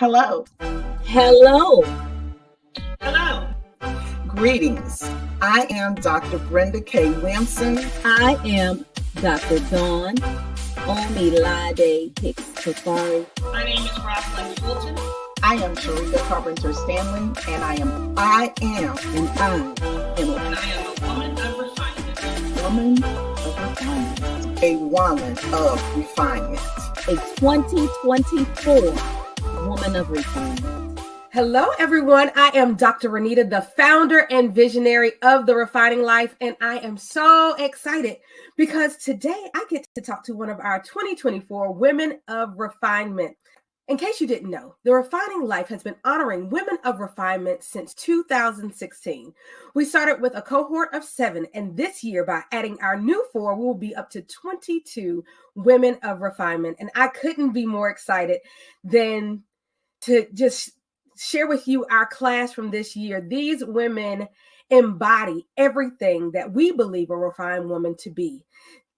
Hello. Hello. Hello. Greetings. I am Dr. Brenda K. Williamson. I am Dr. Dawn Omilade Hicks Tafari. My name is Rozalynn Fulton. I am Sharika Carpenter Stanley, and I am a woman of refinement. Woman of refinement. A woman of refinement. A 2024 woman of refinement. Hello, everyone. I am Dr. Renita, the founder and visionary of The Refining Life, and I am so excited because today I get to talk to one of our 2024 Women of Refinement. In case you didn't know, The Refining Life has been honoring women of refinement since 2016. We started with a cohort of 7, and this year, by adding our new 4, we will be up to 22 women of refinement. And I couldn't be more excited than to just share with you our class from this year. These women embody everything that we believe a refined woman to be.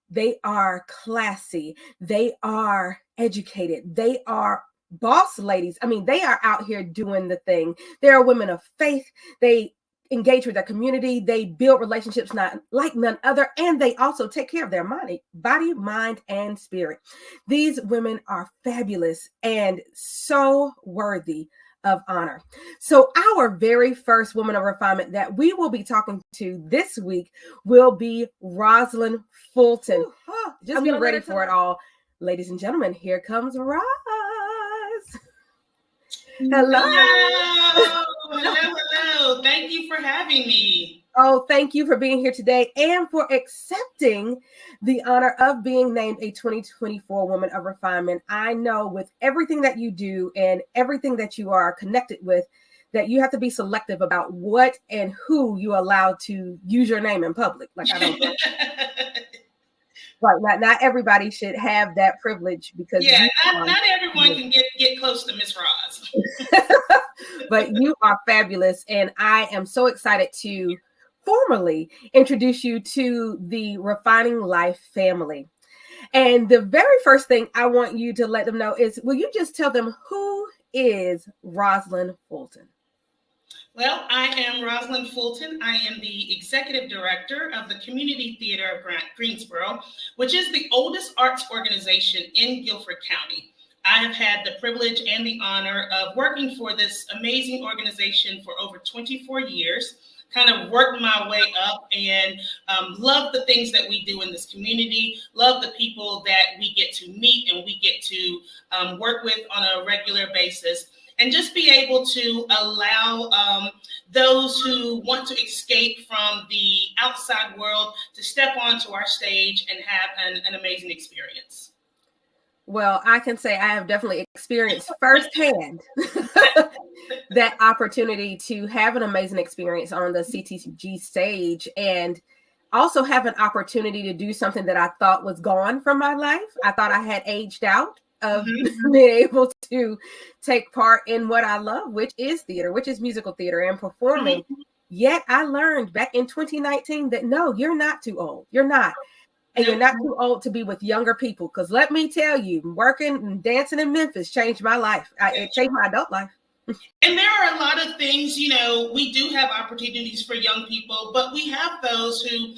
They are classy. They are educated. They are boss ladies. I mean, they are out here doing the thing. They are women of faith. They engage with their community. They build relationships not like none other. And they also take care of their body, mind, and spirit. These women are fabulous and so worthy of honor. So our very first woman of refinement that we will be talking to this week will be Rozalynn Fulton. Just be ready for it all. Ladies and gentlemen, here comes Roz. Hello. Hello. Thank you for having me. Oh, thank you for being here today and for accepting the honor of being named a 2024 Woman of Refinement. I know with everything that you do and everything that you are connected with, that you have to be selective about what and who you allow to use your name in public. Like, I don't know. Right, not everybody should have that privilege because not everyone can get close to Miss Roz. But you are fabulous, and I am so excited to formally introduce you to the Refining Life family. And the very first thing I want you to let them know is, will you just tell them who is Rozalynn Fulton? Well, I am Rozalynn Fulton. I am the executive director of the Community Theater of Greensboro, which is the oldest arts organization in Guilford County. I have had the privilege and the honor of working for this amazing organization for over 24 years, kind of worked my way up and love the things that we do in this community, love the people that we get to meet and we get to work with on a regular basis. And just be able to allow those who want to escape from the outside world to step onto our stage and have an amazing experience. Well, I can say I have definitely experienced firsthand that opportunity to have an amazing experience on the CTG stage and also have an opportunity to do something that I thought was gone from my life. I thought I had aged out of being able to take part in what I love, which is theater, which is musical theater and performing. Yet I learned back in 2019 that no, you're not too old. You're not. And you're not too old to be with younger people. Because let me tell you, working and dancing in Memphis changed my life. It changed my adult life. And there are a lot of things, we do have opportunities for young people, but we have those who,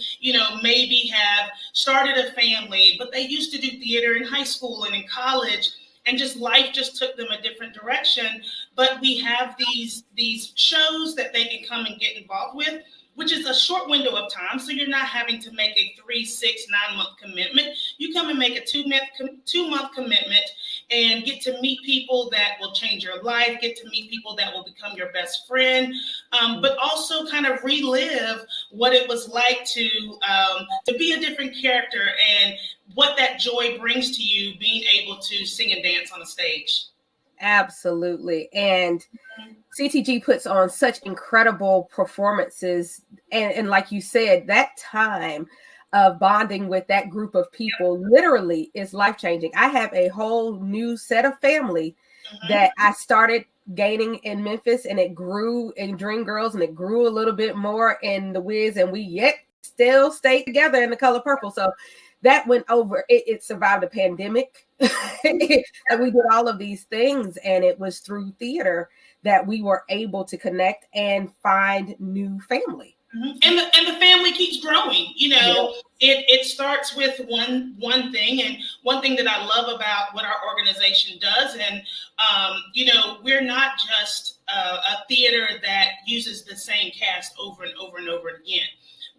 maybe have started a family, but they used to do theater in high school and in college, and just life just took them a different direction. But we have these shows that they can come and get involved with, which is a short window of time. So you're not having to make a 3, 6, 9-month commitment. You come and make a 2-month commitment and get to meet people that will change your life, get to meet people that will become your best friend, but also kind of relive what it was like to be a different character and what that joy brings to you being able to sing and dance on a stage. Absolutely. And CTG puts on such incredible performances. And like you said, that time of bonding with that group of people literally is life-changing. I have a whole new set of family that I started gaining in Memphis, and it grew in Dream Girls, and it grew a little bit more in The Wiz, and we yet still stay together in The Color Purple. So that went over. It survived a pandemic. And we did all of these things, and it was through theater that we were able to connect and find new family. Mm-hmm. And the family keeps growing. It starts with one thing, and one thing that I love about what our organization does, and we're not just a theater that uses the same cast over and over and over again.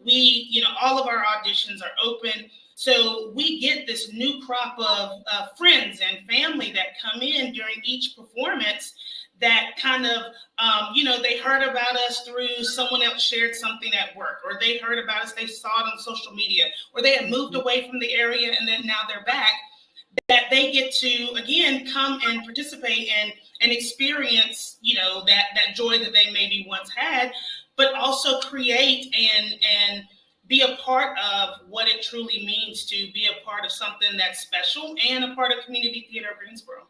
We, all of our auditions are open. So we get this new crop of friends and family that come in during each performance that kind of, they heard about us through someone else shared something at work, or they heard about us, they saw it on social media, or they had moved away from the area and then now they're back, that they get to, again, come and participate and experience, that joy that they maybe once had, but also create and be a part of what it truly means to be a part of something that's special and a part of Community Theater of Greensboro.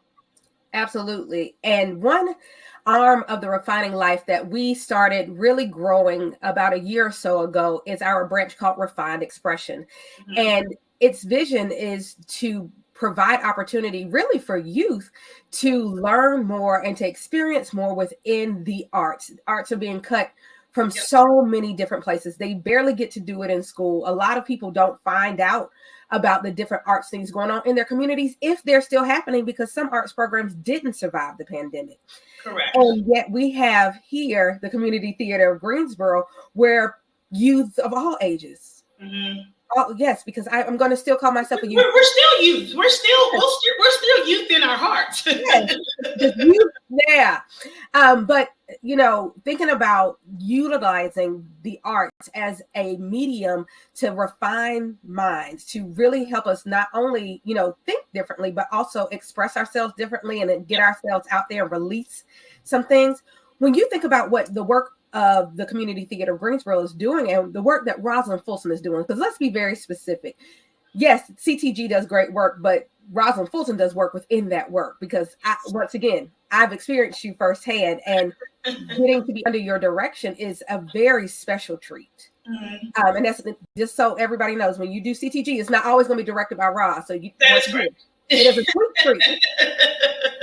Absolutely. And one arm of the Refining Life that we started really growing about a year or so ago is our branch called Refined Expression. Mm-hmm. And its vision is to provide opportunity really for youth to learn more and to experience more within the arts. Arts are being cut from so many different places. They barely get to do it in school. A lot of people don't find out about the different arts things going on in their communities if they're still happening, because some arts programs didn't survive the pandemic. Correct. And yet we have here the Community Theater of Greensboro, where youth of all ages. Mm-hmm. Oh, yes, because I'm going to still call myself a youth. We're still youth. We're still youth in our hearts. Yes, youth, yeah. But thinking about utilizing the arts as a medium to refine minds, to really help us not only think differently, but also express ourselves differently and then get ourselves out there and release some things. When you think about what the work of the Community Theater of Greensboro is doing and the work that Rozalynn Fulton is doing, because let's be very specific. Yes, CTG does great work, but Rozalynn Fulton does work within that work, because once again, I've experienced you firsthand, and getting to be under your direction is a very special treat. Mm-hmm. And that's just so everybody knows, when you do CTG, it's not always going to be directed by Roz. So that's right. It is a sweet treat.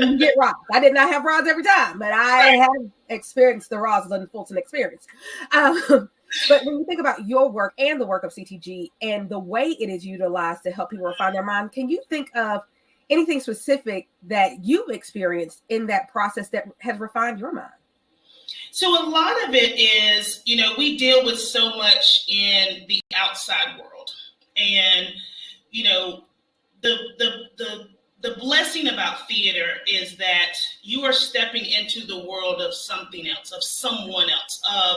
You get Roz. I did not have Roz every time, but I have experienced the Rozalynn Fulton experience. But when you think about your work and the work of CTG and the way it is utilized to help people refine their mind, can you think of anything specific that you've experienced in that process that has refined your mind? So a lot of it is, we deal with so much in the outside world, and, the blessing about theater is that you are stepping into the world of something else, of someone else, of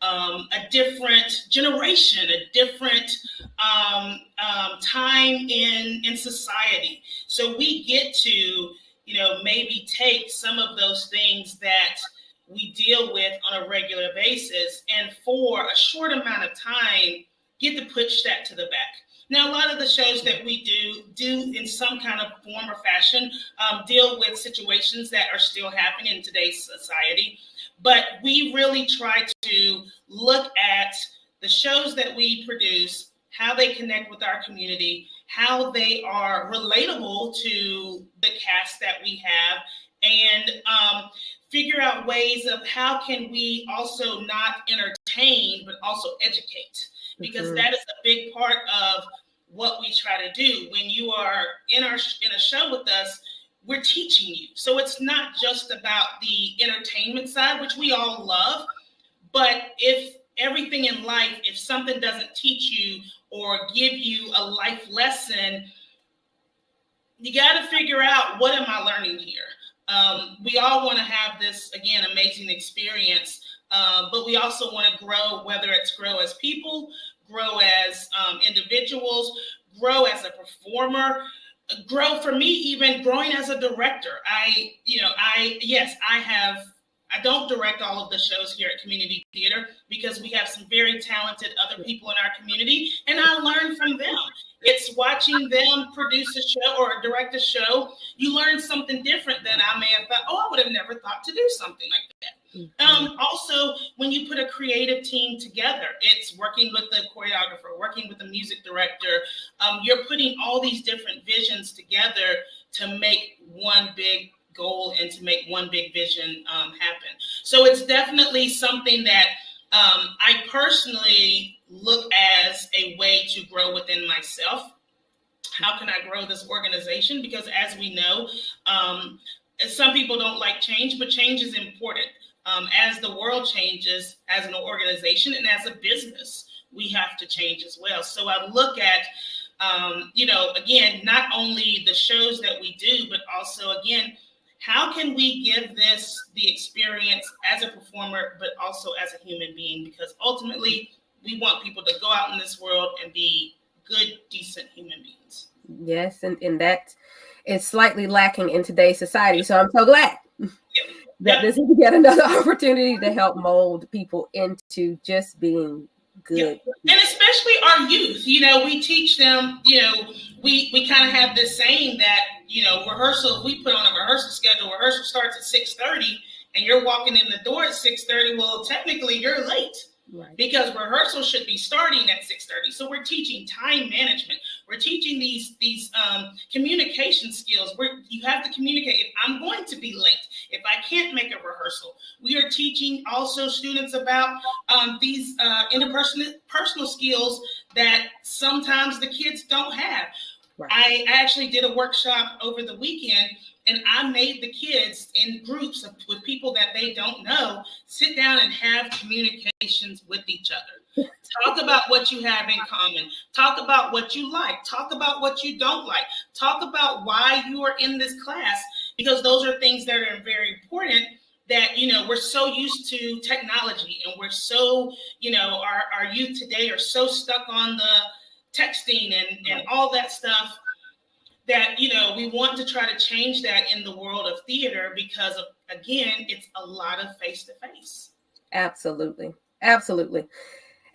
a different generation, a different time in society. So we get to, maybe take some of those things that we deal with on a regular basis, and for a short amount of time, get to push that to the back. Now, a lot of the shows that we do in some kind of form or fashion deal with situations that are still happening in today's society. But we really try to look at the shows that we produce, how they connect with our community, how they are relatable to the cast that we have, and figure out ways of how can we also not entertain, but also educate. Because that is a big part of what we try to do. When you are in a show with us, we're teaching you. So it's not just about the entertainment side, which we all love, but if everything in life, if something doesn't teach you or give you a life lesson, you got to figure out, what am I learning here? We all want to have this, again, amazing experience, but we also want to grow, whether it's grow as people, grow as individuals, grow as a performer, grow, for me, even growing as a director. I don't direct all of the shows here at Community Theater, because we have some very talented other people in our community, and I learn from them. It's watching them produce a show or direct a show. You learn something different than I may have thought, I would have never thought to do something like that. Also, when you put a creative team together, it's working with the choreographer, working with the music director. You're putting all these different visions together to make one big goal and to make one big vision happen. So it's definitely something that I personally look as a way to grow within myself. How can I grow this organization? Because as we know, some people don't like change, but change is important. As the world changes, as an organization and as a business, we have to change as well. So I look at, again, not only the shows that we do, but also, again, how can we give this the experience as a performer, but also as a human being? Because ultimately, we want people to go out in this world and be good, decent human beings. Yes, and that is slightly lacking in today's society. So I'm so glad that this is yet another opportunity to help mold people into just being good. And especially our youth, we teach them, we kind of have this saying that, rehearsal, if we put on a rehearsal schedule, rehearsal starts at 6:30 and you're walking in the door at 6:30. Well, technically you're late. Right. Because rehearsal should be starting at 6:30. So we're teaching time management. We're teaching these communication skills where you have to communicate. If I'm going to be late, if I can't make a rehearsal, we are teaching also students about these interpersonal skills that sometimes the kids don't have. Right. I actually did a workshop over the weekend, and I made the kids in groups with people that they don't know sit down and have communications with each other. Talk about what you have in common. Talk about what you like. Talk about what you don't like. Talk about why you are in this class, because those are things that are very important. That, we're so used to technology, and we're so, our youth today are so stuck on the texting and all that stuff. That, we want to try to change that in the world of theater because of, again, it's a lot of face-to-face. Absolutely. Absolutely.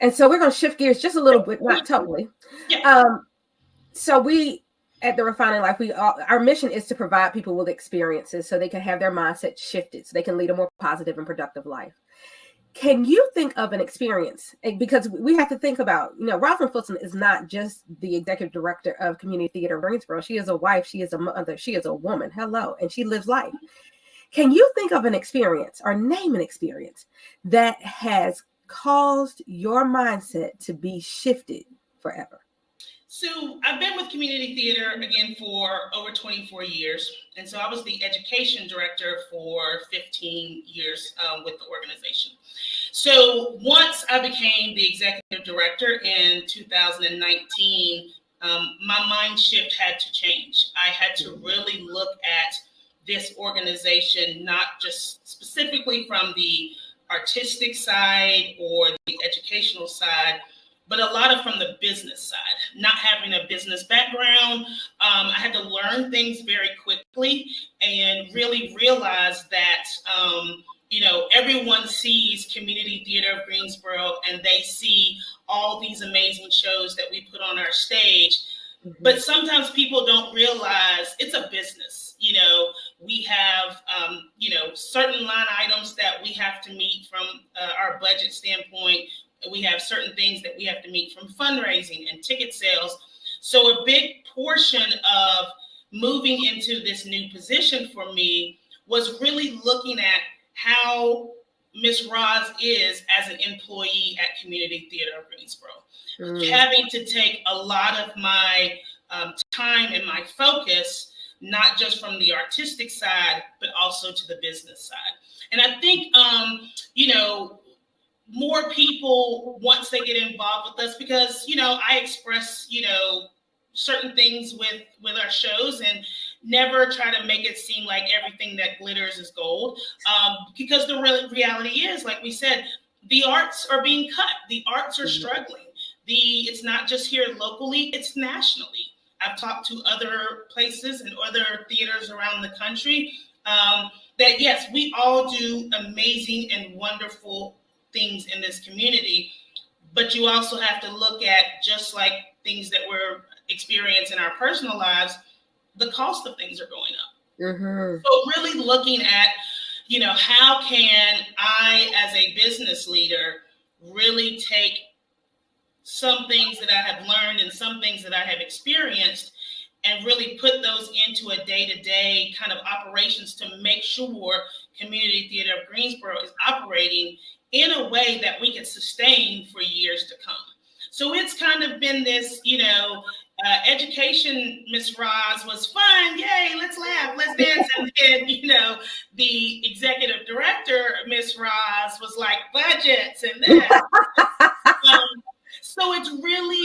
And so we're going to shift gears just a little bit, not totally. Yeah. So we, at The Refining Life, our mission is to provide people with experiences so they can have their mindset shifted, so they can lead a more positive and productive life. Can you think of an experience? Because we have to think about, Rozalynn Fulton is not just the executive director of Community Theater Greensboro. She is a wife. She is a mother. She is a woman. Hello. And she lives life. Can you think of an experience or name an experience that has caused your mindset to be shifted forever? So I've been with community theater, again, for over 24 years. And so I was the education director for 15 years with the organization. So once I became the executive director in 2019, my mind shift had to change. I had to really look at this organization, not just specifically from the artistic side or the educational side, but a lot of from the business side. Not having a business background, I had to learn things very quickly and really realize that, everyone sees Community Theater of Greensboro and they see all these amazing shows that we put on our stage. Mm-hmm. But sometimes people don't realize it's a business. We have, certain line items that we have to meet from our budget standpoint. We have certain things that we have to meet from fundraising and ticket sales. So a big portion of moving into this new position for me was really looking at how Miss Roz is as an employee at Community Theater of Greensboro. Having to take a lot of my time and my focus, not just from the artistic side, but also to the business side. And I think, more people, once they get involved with us, because, I express, certain things with our shows and never try to make it seem like everything that glitters is gold. Because the reality is, like we said, the arts are being cut. The arts are struggling. It's not just here locally, it's nationally. I've talked to other places and other theaters around the country that, yes, we all do amazing and wonderful things in this community, but you also have to look at, just like things that we're experiencing in our personal lives, the cost of things are going up. Mm-hmm. So really looking at, how can I, as a business leader, really take some things that I have learned and some things that I have experienced and really put those into a day-to-day kind of operations to make sure Community Theater of Greensboro is operating in a way that we can sustain for years to come. So it's kind of been this, education, Miss Roz, was fun. Yay, let's laugh, let's dance. And then, the executive director, Miss Roz, was like budgets and that. So it's really,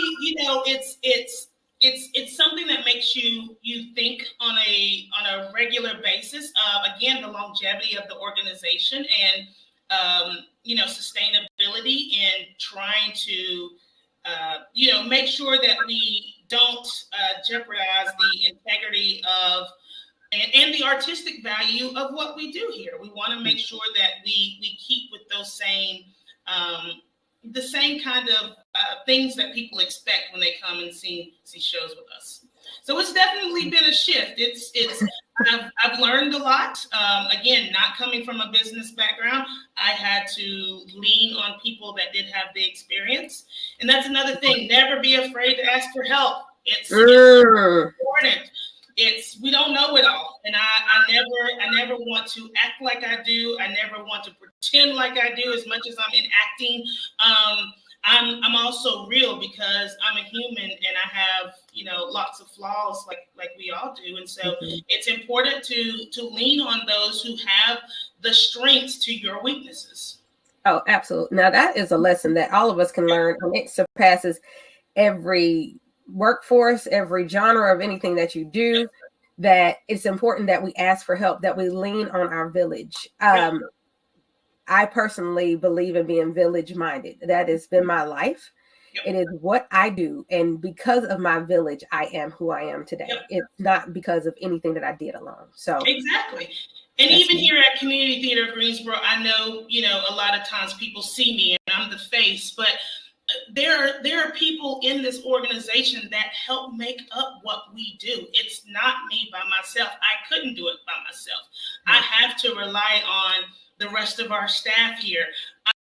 it's something that makes you think on a regular basis of, again, the longevity of the organization and sustainability and trying to make sure that we don't jeopardize the integrity of and the artistic value of what we do here. We want to make sure that we keep with those same the same kind of things that people expect when they come and see shows with us. So it's definitely been a shift. I've learned a lot. Again, not coming from a business background, I had to lean on people that did have the experience. And that's another thing. Never be afraid to ask for help. It's important. We don't know it all. And I never want to act like I do. I never want to pretend like I do as much as I'm enacting. I'm also real because I'm a human and I have, lots of flaws like we all do. And so it's important to lean on those who have the strengths to your weaknesses. Oh, absolutely. Now that is a lesson that all of us can learn, and it surpasses every workforce, every genre of anything that you do, that it's important that we ask for help, that we lean on our village. I personally believe in being village minded. That has been my life. Yep. It is what I do. And because of my village, I am who I am today. Yep. It's not because of anything that I did alone. So exactly. And even here at Community Theater of Greensboro, I know, a lot of times people see me and I'm the face, but there are people in this organization that help make up what we do. It's not me by myself. I couldn't do it by myself. I have to rely on the rest of our staff here.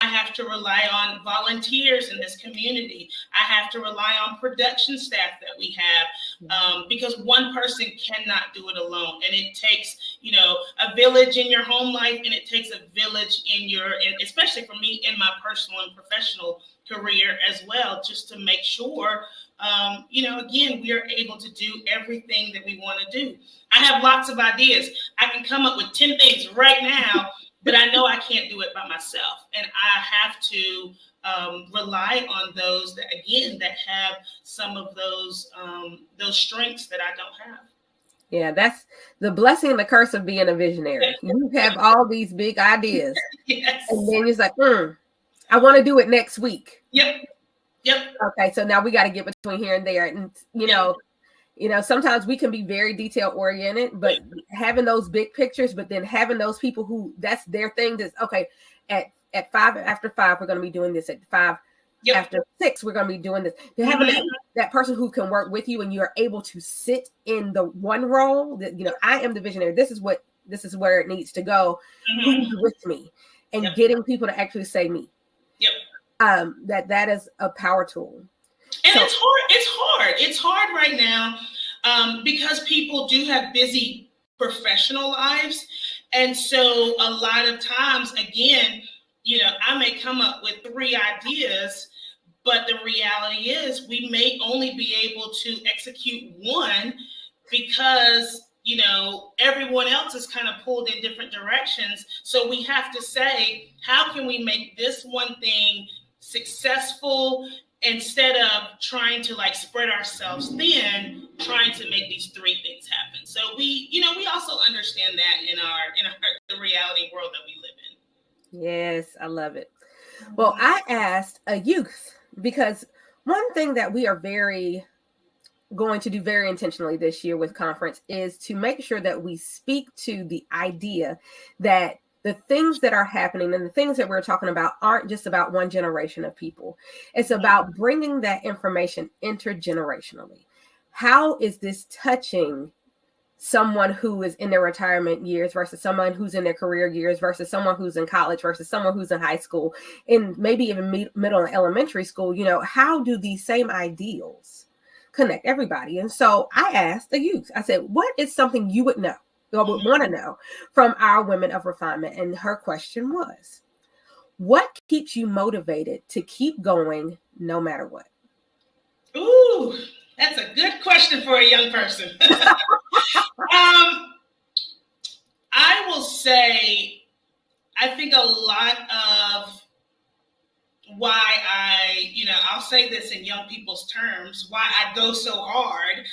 I have to rely on volunteers in this community. I have to rely on production staff that we have because one person cannot do it alone. And it takes, a village in your home life, and it takes a village and especially for me in my personal and professional career as well, just to make sure, again, we are able to do everything that we want to do. I have lots of ideas. I can come up with 10 things right now, but I know I can't do it by myself. And I have to rely on those that have some of those strengths that I don't have. Yeah, that's the blessing and the curse of being a visionary. You have all these big ideas. Yes. And then you're like, I want to do it next week. Yep. Okay, so now we got to get between here and there. And, sometimes we can be very detail oriented, but having those big pictures, but then having those people who that's their thing, that's okay. At 5, after 5, we're going to be doing this. At 5, after 6, we're going to be doing this. Having that person who can work with you and you're able to sit in the one role that, I am the visionary. This is where it needs to go. Who's with me? And getting people to actually say me. That is a power tool. And so, it's hard right now because people do have busy professional lives. And so a lot of times, again, I may come up with 3 ideas, but the reality is we may only be able to execute 1 because, everyone else is kind of pulled in different directions. So we have to say, how can we make this one thing successful instead of trying to spread ourselves thin, trying to make these 3 things happen. So we also understand that in the reality world that we live in. Yes, I love it. Well, I asked a youth because one thing that we are going to do very intentionally this year with conference is to make sure that we speak to the idea that the things that are happening and the things that we're talking about aren't just about one generation of people. It's about bringing that information intergenerationally. How is this touching someone who is in their retirement years versus someone who's in their career years versus someone who's in college versus someone who's in high school and maybe even middle and elementary school, how do these same ideals connect everybody? And so I asked the youth, I said, what is something you would know or would want to know from our Women of Refinement? And her question was, what keeps you motivated to keep going no matter what? Ooh, that's a good question for a young person. I will say, I think a lot of why I'll say this in young people's terms, why I go so hard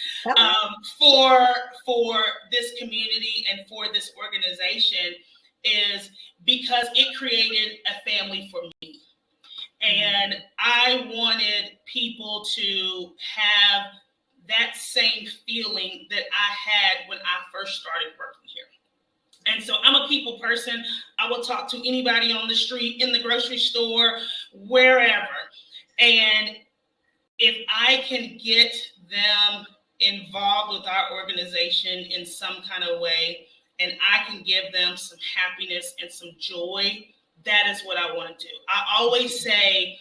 for this community and for this organization is because it created a family for me. And I wanted people to have that same feeling that I had when I first started working here. And so I'm a people person. I will talk to anybody on the street, in the grocery store, wherever. And if I can get them involved with our organization in some kind of way, and I can give them some happiness and some joy, that is what I want to do. I always say,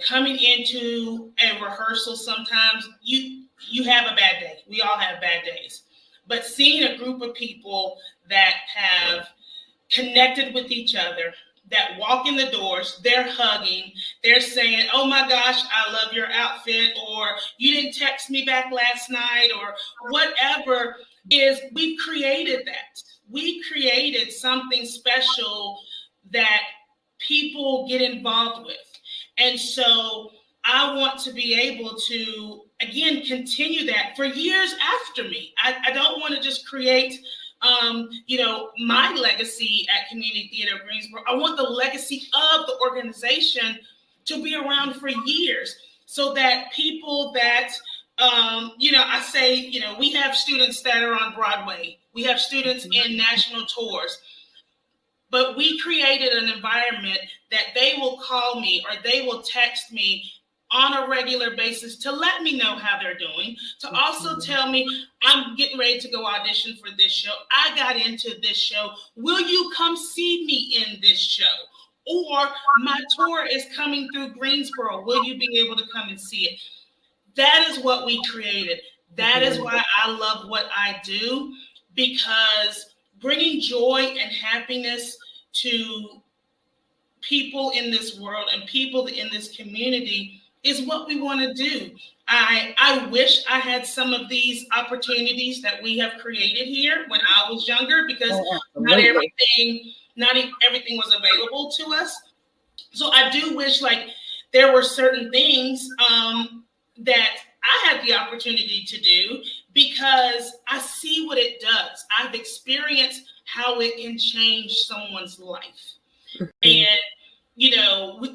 coming into a rehearsal, sometimes you have a bad day. We all have bad days. But seeing a group of people that have connected with each other, that walk in the doors, they're hugging, they're saying, oh my gosh, I love your outfit, or you didn't text me back last night, or whatever, we've created that. We created something special that people get involved with. And so I want to be able to, again, continue that for years after me. I don't want to just create, my legacy at Community Theater Greensboro. I want the legacy of the organization to be around for years so that people that, I say, we have students that are on Broadway. We have students in national tours. But we created an environment that they will call me or they will text me on a regular basis to let me know how they're doing, to also tell me, I'm getting ready to go audition for this show. I got into this show. Will you come see me in this show? Or my tour is coming through Greensboro. Will you be able to come and see it? That is what we created. That is why I love what I do, because bringing joy and happiness to people in this world and people in this community is what we want to do. I wish I had some of these opportunities that we have created here when I was younger, because not everything was available to us. So I do wish there were certain things that I had the opportunity to do, because I see what it does. I've experienced how it can change someone's life. And,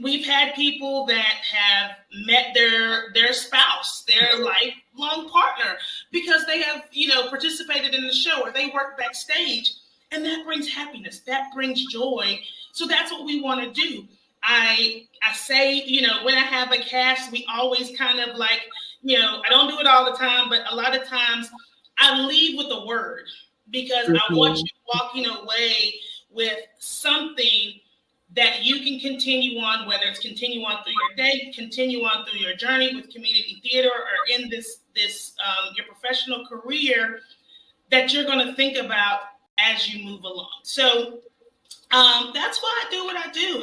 we've had people that have met their spouse, their lifelong partner, because they have, participated in the show or they work backstage. And that brings happiness, that brings joy. So that's what we want to do. I say, when I have a cast, we always kind of I don't do it all the time, but a lot of times I leave with a word, because I want you walking away with something that you can continue on, whether it's continue on through your day, continue on through your journey with community theater, or in this your professional career, that you're going to think about as you move along. So that's why I do what I do.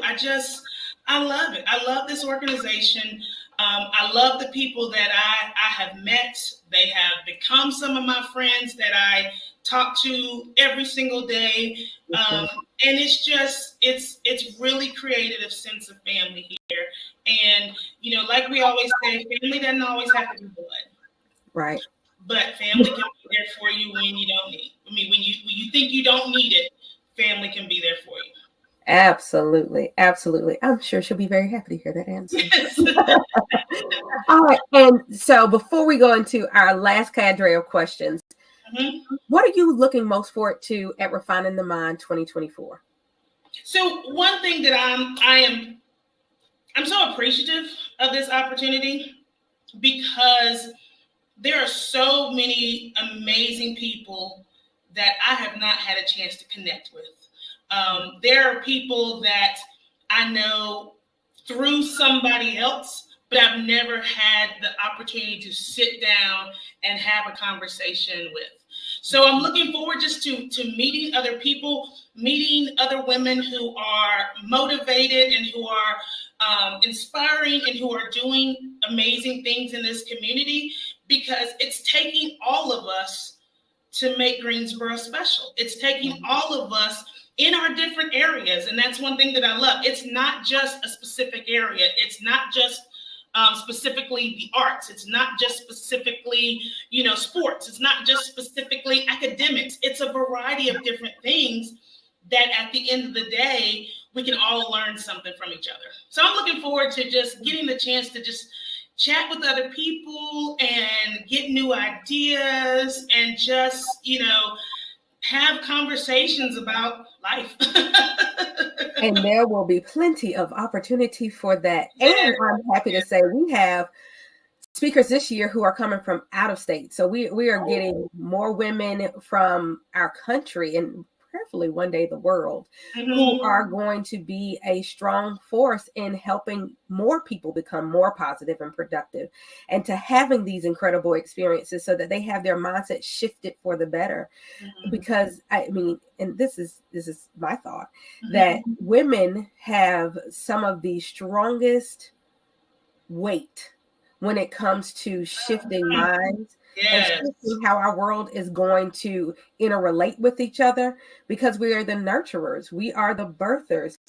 I love it. I love this organization. I love the people that I have met. They have become some of my friends that I talk to every single day. And it's really created a sense of family here. And, like we always say, family doesn't always have to be blood. Right. But family can be there for you when you don't need. When you think you don't need it, family can be there for you. Absolutely. Absolutely. I'm sure she'll be very happy to hear that answer. All right. And so before we go into our last cadre of questions, what are you looking most forward to at Refining the Mind 2024? So one thing that I'm so appreciative of this opportunity, because there are so many amazing people that I have not had a chance to connect with. There are people that I know through somebody else, but I've never had the opportunity to sit down and have a conversation with. So I'm looking forward just to meeting other people, meeting other women who are motivated and who are inspiring and who are doing amazing things in this community, because it's taking all of us to make Greensboro special. It's taking all of us in our different areas. And that's one thing that I love. It's not just a specific area. It's not just specifically the arts. It's not just specifically, sports. It's not just specifically academics. It's a variety of different things that at the end of the day, we can all learn something from each other. So I'm looking forward to just getting the chance to just chat with other people and get new ideas and just, have conversations about life. And there will be plenty of opportunity for that. And I'm happy to say we have speakers this year who are coming from out of state. So we are getting more women from our country and prayerfully one day the world, who are going to be a strong force in helping more people become more positive and productive, and to having these incredible experiences so that they have their mindset shifted for the better. Because I mean, and this is my thought, that women have some of the strongest weight when it comes to shifting minds. And shifting how our world is going to interrelate with each other, because we are the nurturers. We are the birthers.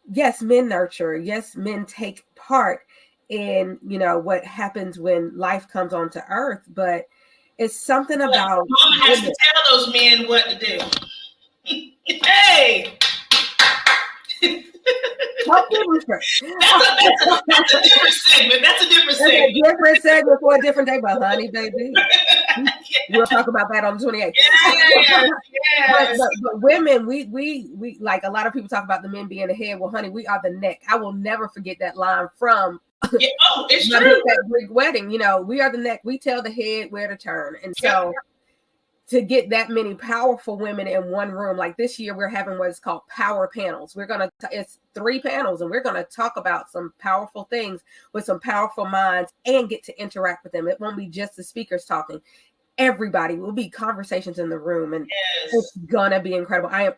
Yes, men nurture. Yes, men take part in, what happens when life comes onto earth. But it's something about Mama has to tell those men what to do. Hey! That's a different segment. That's a different segment for a different day, but honey, baby. We'll talk about that on the 28th. Yes. But women, we like, a lot of people talk about the men being the head. Well, honey, we are the neck. I will never forget that line from it's true. That Greek wedding. We are the neck. We tell the head where to turn. And so to get that many powerful women in one room, like this year, we're having what is called power panels. It's 3 panels, and we're going to talk about some powerful things with some powerful minds and get to interact with them. It won't be just the speakers talking. Everybody will be conversations in the room, and it's going to be incredible. I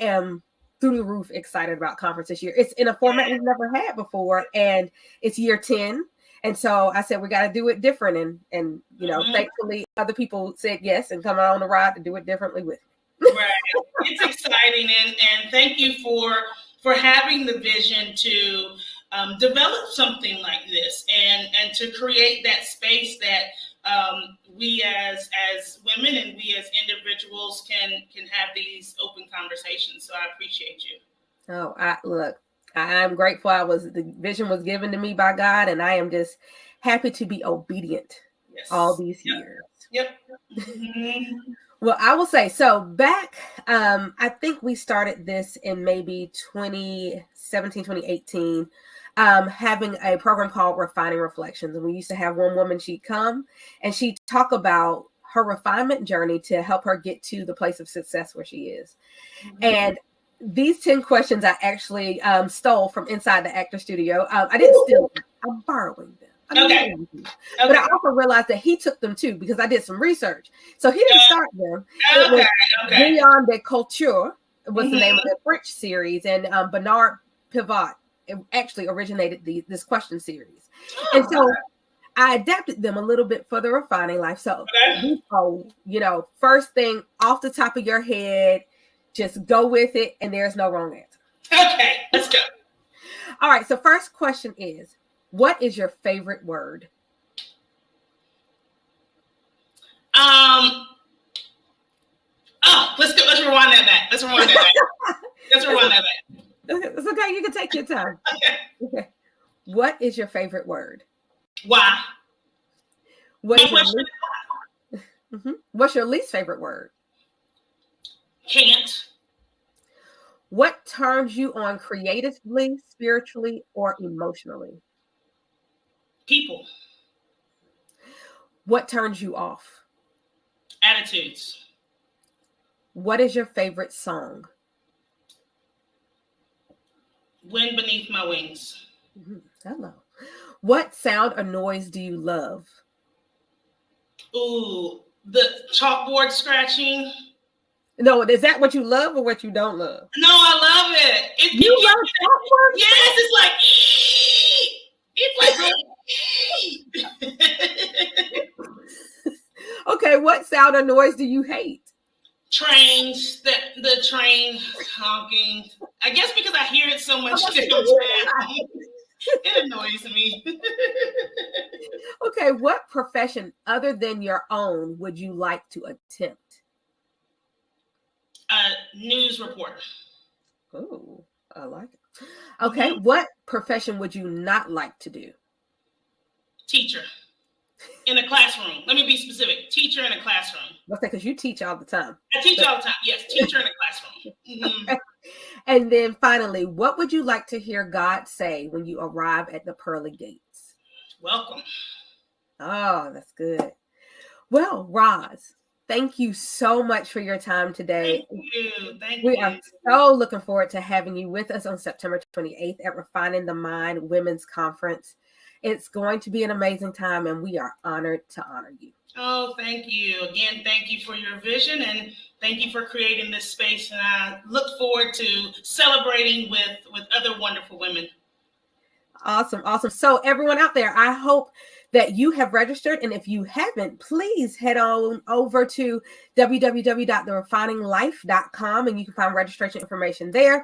am through the roof excited about conference this year. It's in a format we've never had before, and it's year 10. And so I said, we got to do it different. And thankfully, other people said yes and come on the ride to do it differently with me. Right. It's exciting. And thank you for having the vision to develop something like this and to create that space that we as women and we as individuals can have these open conversations. So I appreciate you. Oh, I'm grateful. The vision was given to me by God, and I am just happy to be obedient all these years. Yep. Well, I will say, so back, I think we started this in maybe 2017, 2018, having a program called Refining Reflections. And we used to have one woman, she'd come and she'd talk about her refinement journey to help her get to the place of success where she is. And these 10 questions I actually stole from inside the actor studio. I didn't steal them. I'm borrowing them. Okay. But I also realized that he took them too, because I did some research. So he didn't start them. It was Beyond the Culture was the name of the French series. And Bernard Pivot actually originated this question series. And so I adapted them a little bit for the refining life. So, first thing off the top of your head, just go with it, and there's no wrong answer. Okay, let's go. All right, so first question is, what is your favorite word? Let's rewind that back. Let's rewind that back. It's okay, you can take your time. Okay. What is your favorite word? Why? What's your least favorite word? Can't. What turns you on creatively, spiritually, or emotionally? People. What turns you off? Attitudes. What is your favorite song? Wind Beneath My Wings. Hello. What sound or noise do you love? Ooh, the chalkboard scratching. No, is that what you love or what you don't love? No, I love it. You love chalkboard? Yes, it's like. Okay, what sound or noise do you hate? Trains, the train honking. I guess because I hear it so much downtown, it annoys me. Okay, what profession other than your own would you like to attempt? News reporter. Oh, I like it. Okay, what profession would you not like to do? Teacher. In a classroom. Let me be specific. Teacher in a classroom. What's that? Because you teach all the time. I teach all the time. Yes, teacher in a classroom. Okay. And then finally, what would you like to hear God say when you arrive at the pearly gates? Welcome. Oh, that's good. Well, Roz, thank you so much for your time today. Thank you. We are so looking forward to having you with us on September 28th at Refining the Mind Women's Conference. It's going to be an amazing time, and we are honored to honor you. Oh, thank you. Again, thank you for your vision, and thank you for creating this space. And I look forward to celebrating with other wonderful women. Awesome. So everyone out there, I hope that you have registered. And if you haven't, please head on over to www.therefininglife.com and you can find registration information there.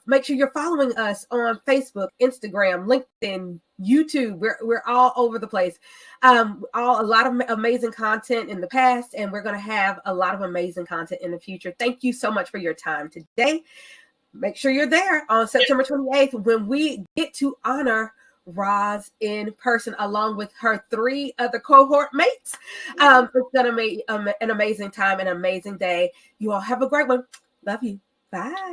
Make sure you're following us on Facebook, Instagram, LinkedIn, YouTube. We're all over the place. A lot of amazing content in the past, and we're going to have a lot of amazing content in the future. Thank you so much for your time today. Make sure you're there on September 28th when we get to honor Roz in person along with her 3 other cohort mates. It's going to be an amazing time, an amazing day. You all have a great one. Love you. Bye.